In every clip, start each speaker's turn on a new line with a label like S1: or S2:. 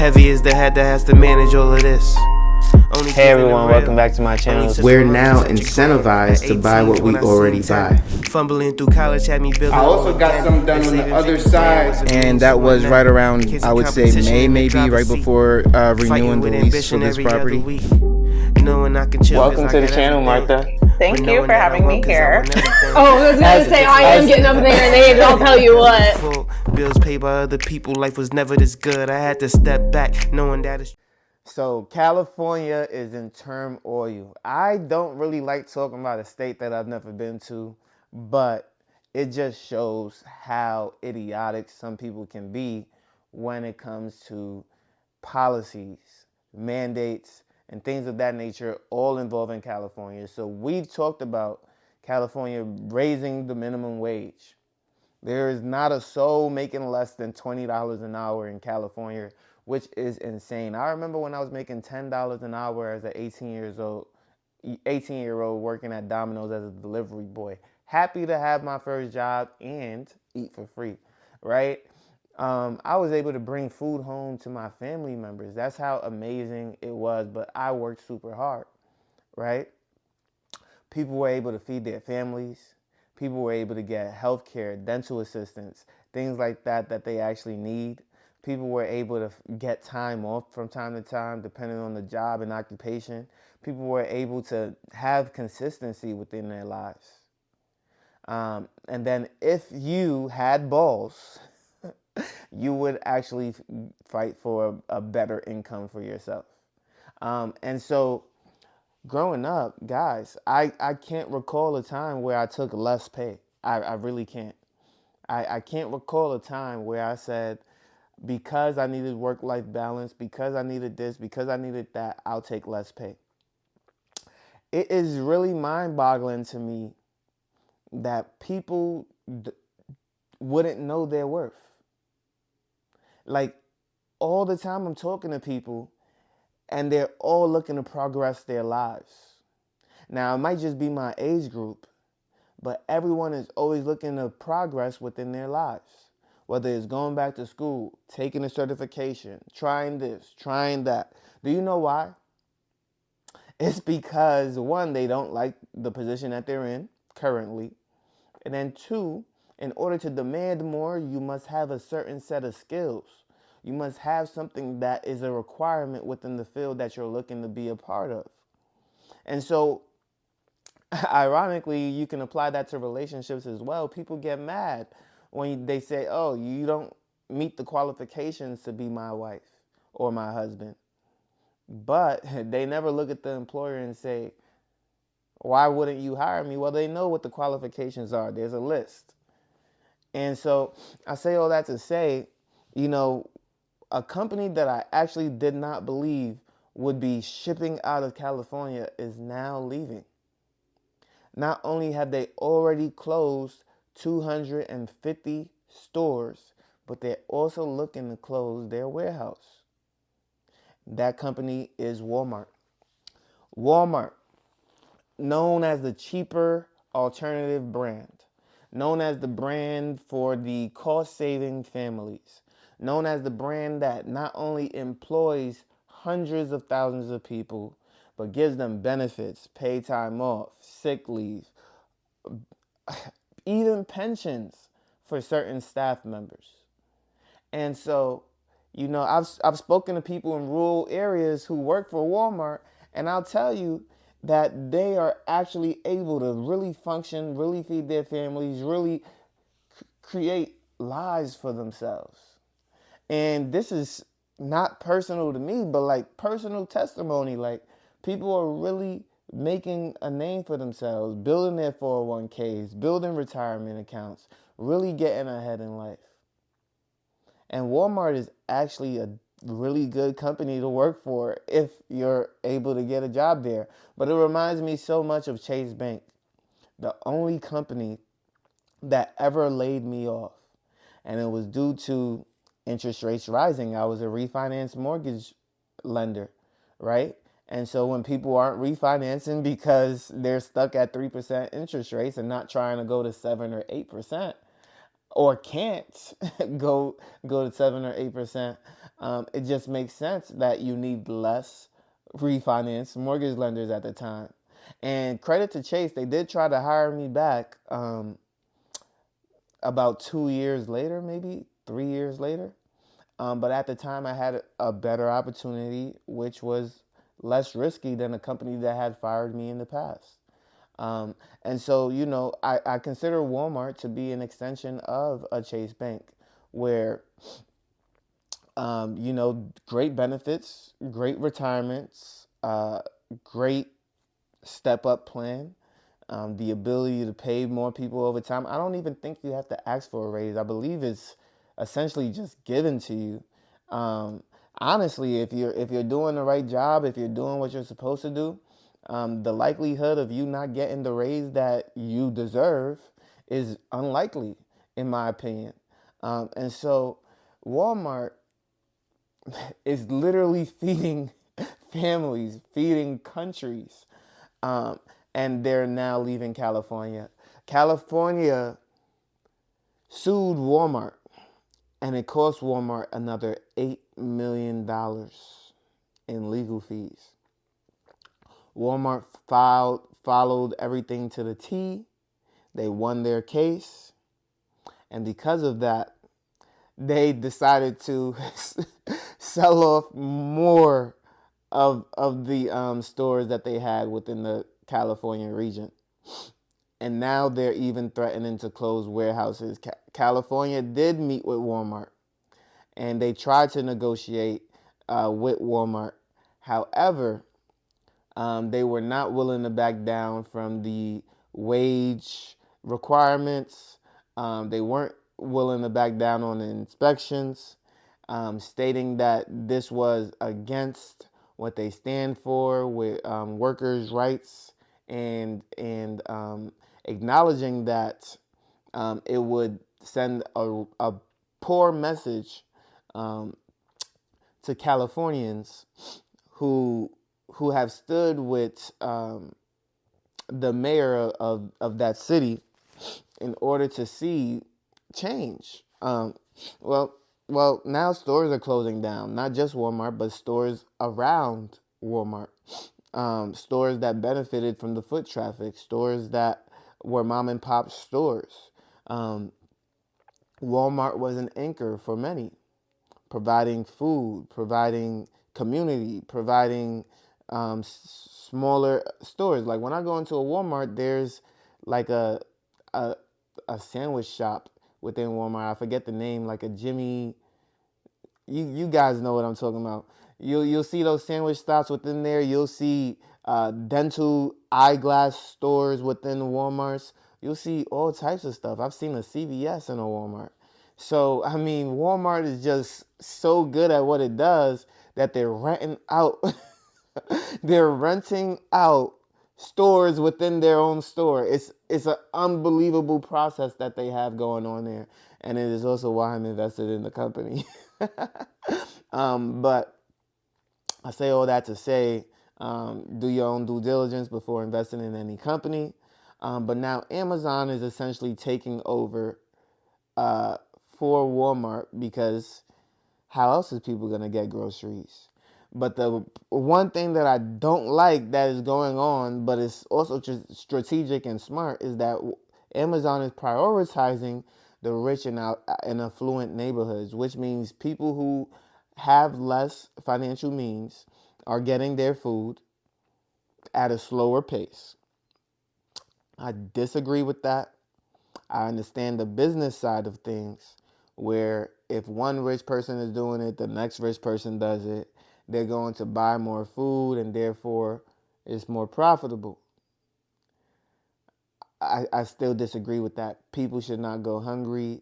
S1: Heavy is the head that has to manage all of this.
S2: Hey everyone, welcome back to my channel.
S3: We're now incentivized to buy what we already buy.
S1: Fumbling through college had me building.
S4: I also got some done on the other side.
S2: And that was right around, I would say, May, maybe, right before renewing the lease for this property.
S1: Welcome to the channel, Martha.
S5: Thank you for having me here.
S6: Oh, I was going to say, I am getting up in their names, I'll tell you what.
S1: Bills paid by other people, life was never this good. I had to step back, knowing that it's...
S2: So California is in turmoil. I don't really like talking about a state that I've never been to, but it just shows how idiotic some people can be when it comes to policies, mandates, and things of that nature, all involving California. So we've talked about California raising the minimum wage. There is not a soul making less than $20 an hour in California, which is insane. I remember when I was making $10 an hour as an 18-year-old working at Domino's as a delivery boy. Happy to have my first job and eat for free, right? I was able to bring food home to my family members. That's how amazing it was, but I worked super hard, right? People were able to feed their families. People were able to get health care, dental assistance, things like that that they actually need. People were able to get time off from time to time, depending on the job and occupation. People were able to have consistency within their lives. And then if you had balls, you would actually fight for a better income for yourself. And so growing up, guys, I can't recall a time where I took less pay. I really can't. I can't recall a time where I said, because I needed work-life balance, because I needed this, because I needed that, I'll take less pay. It is really mind-boggling to me that people wouldn't know their worth. Like, all the time I'm talking to people, and they're all looking to progress their lives. Now, it might just be my age group, but everyone is always looking to progress within their lives. Whether it's going back to school, taking a certification, trying this, trying that. Do you know why? It's because, one, they don't like the position that they're in currently. And then two, in order to demand more, you must have a certain set of skills. You must have something that is a requirement within the field that you're looking to be a part of. And so, ironically, you can apply that to relationships as well. People get mad when they say, oh, you don't meet the qualifications to be my wife or my husband. But they never look at the employer and say, why wouldn't you hire me? Well, they know what the qualifications are. There's a list. And so I say all that to say, you know, a company that I actually did not believe would be shipping out of California is now leaving. Not only have they already closed 250 stores, but they're also looking to close their warehouse. That company is Walmart. Walmart, known as the cheaper alternative brand, known as the brand for the cost-saving families, known as the brand that not only employs hundreds of thousands of people, but gives them benefits, paid time off, sick leave, even pensions for certain staff members. And so, you know, I've spoken to people in rural areas who work for Walmart, and I'll tell you that they are actually able to really function, really feed their families, really create lives for themselves. And this is not personal to me, but like personal testimony. Like, people are really making a name for themselves, building their 401ks, building retirement accounts, really getting ahead in life. And Walmart is actually a really good company to work for if you're able to get a job there. But it reminds me so much of Chase Bank, the only company that ever laid me off. And it was due to interest rates rising. I was a refinance mortgage lender, right? And so when people aren't refinancing because they're stuck at 3% interest rates and not trying to go to 7 or 8%, or can't go to 7 or 8%. It just makes sense that you need less refinance mortgage lenders at the time. And credit to Chase, they did try to hire me back about 2 years later, maybe 3 years later. But at the time, I had a better opportunity, which was less risky than a company that had fired me in the past. And so, I consider Walmart to be an extension of a Chase Bank where, great benefits, great retirements, great step-up plan, the ability to pay more people over time. I don't even think you have to ask for a raise. I believe it's essentially just given to you. Honestly, if you're doing the right job, if you're doing what you're supposed to do, the likelihood of you not getting the raise that you deserve is unlikely, in my opinion. And so Walmart is literally feeding families, feeding countries. And they're now leaving California. California sued Walmart, and it cost Walmart another $8 million in legal fees. Walmart followed everything to the T. They won their case. And because of that, they decided to sell off more of the stores that they had within the California region. And now they're even threatening to close warehouses. California did meet with Walmart, and they tried to negotiate with Walmart. However, they were not willing to back down from the wage requirements. They weren't willing to back down on the inspections, stating that this was against what they stand for with workers' rights, and acknowledging that it would send a poor message to Californians who have stood with the mayor of that city in order to see change. Well, now stores are closing down, not just Walmart, but stores around Walmart. Stores that benefited from the foot traffic, stores that were mom and pop stores. Walmart was an anchor for many, providing food, providing community, providing smaller stores. Like when I go into a Walmart, there's like a sandwich shop within Walmart. I forget the name, like a Jimmy. You guys know what I'm talking about. You'll see those sandwich stops within there. You'll see dental eyeglass stores within Walmarts. You'll see all types of stuff. I've seen a CVS in a Walmart. So, I mean, Walmart is just so good at what it does that they're renting out they're renting out stores within their own store. It's an unbelievable process that they have going on there. And it is also why I'm invested in the company. But I say all that to say, do your own due diligence before investing in any company. But now Amazon is essentially taking over for Walmart, because how else is people going to get groceries? But the one thing that I don't like that is going on, but it's also strategic and smart, is that Amazon is prioritizing the rich and affluent neighborhoods, which means people who have less financial means are getting their food at a slower pace. I disagree with that. I understand the business side of things, where if one rich person is doing it, the next rich person does it. They're going to buy more food, and therefore it's more profitable. I still disagree with that. People should not go hungry.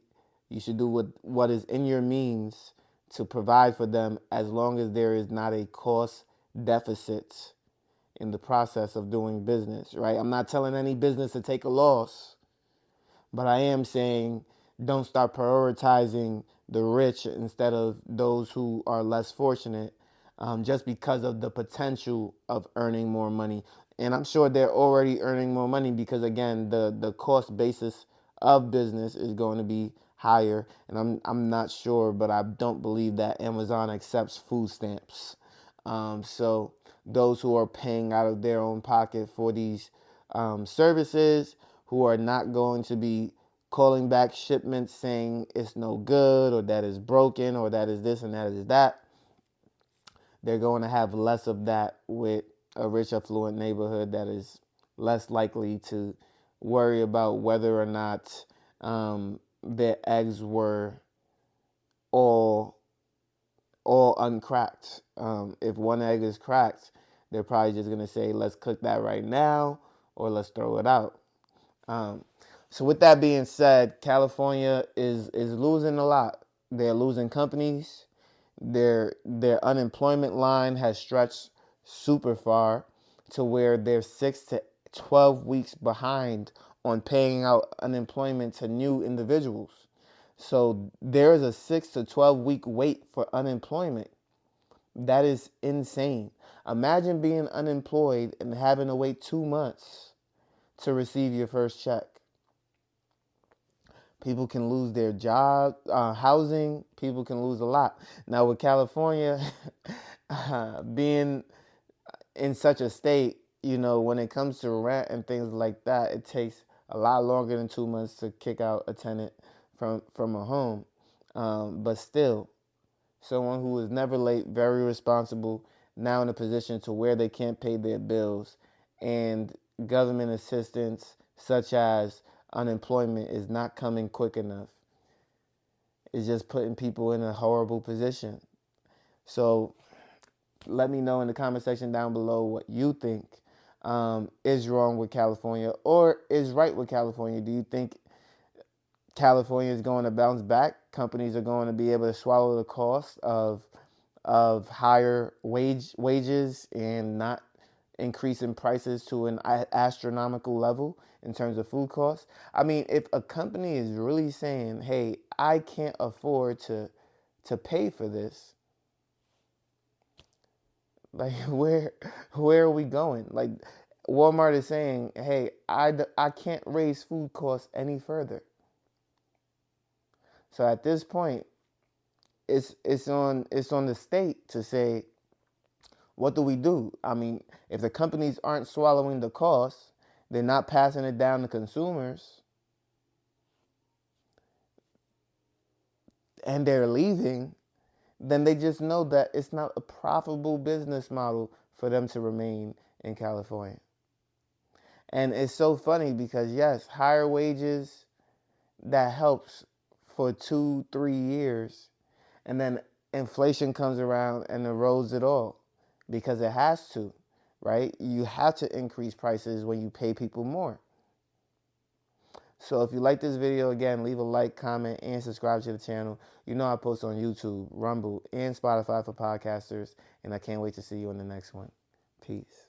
S2: You should do what is in your means to provide for them, as long as there is not a cost deficit in the process of doing business, right? I'm not telling any business to take a loss, but I am saying don't start prioritizing the rich instead of those who are less fortunate, just because of the potential of earning more money. And I'm sure they're already earning more money, because, again, the cost basis of business is going to be higher. And I'm not sure, but I don't believe that Amazon accepts food stamps. So those who are paying out of their own pocket for these services, who are not going to be calling back shipments saying it's no good or that is broken or that is this and that is that, they're going to have less of that with a rich, affluent neighborhood that is less likely to worry about whether or not their eggs were all uncracked. If one egg is cracked, they're probably just going to say, let's cook that right now or let's throw it out. So with that being said, California is losing a lot. They're losing companies. Their unemployment line has stretched super far to where they're 6 to 12 weeks behind on paying out unemployment to new individuals. So there is a 6 to 12 week wait for unemployment. That is insane. Imagine being unemployed and having to wait 2 months to receive your first check. People can lose their job, housing. People can lose a lot. Now with California being in such a state, when it comes to rent and things like that, it takes a lot longer than 2 months to kick out a tenant from a home. But still, someone who was never late, very responsible, now in a position to where they can't pay their bills, and government assistance such as unemployment is not coming quick enough. It's just putting people in a horrible position. So let me know in the comment section down below what you think is wrong with California or is right with California. Do you think California is going to bounce back? Companies are going to be able to swallow the cost of higher wages and not increasing prices to an astronomical level in terms of food costs? I mean, if a company is really saying, hey, I can't afford to pay for this, like where are we going? Like Walmart is saying, hey, I can't raise food costs any further. So at this point, it's on the state to say, what do we do? I mean, if the companies aren't swallowing the costs, they're not passing it down to consumers, and they're leaving, then they just know that it's not a profitable business model for them to remain in California. And it's so funny because, yes, higher wages, that helps for 2-3 years. And then inflation comes around and erodes it all because it has to, right? You have to increase prices when you pay people more. So if you like this video, again, leave a like, comment, and subscribe to the channel. You know I post on YouTube, Rumble, and Spotify for podcasters. And I can't wait to see you on the next one. Peace.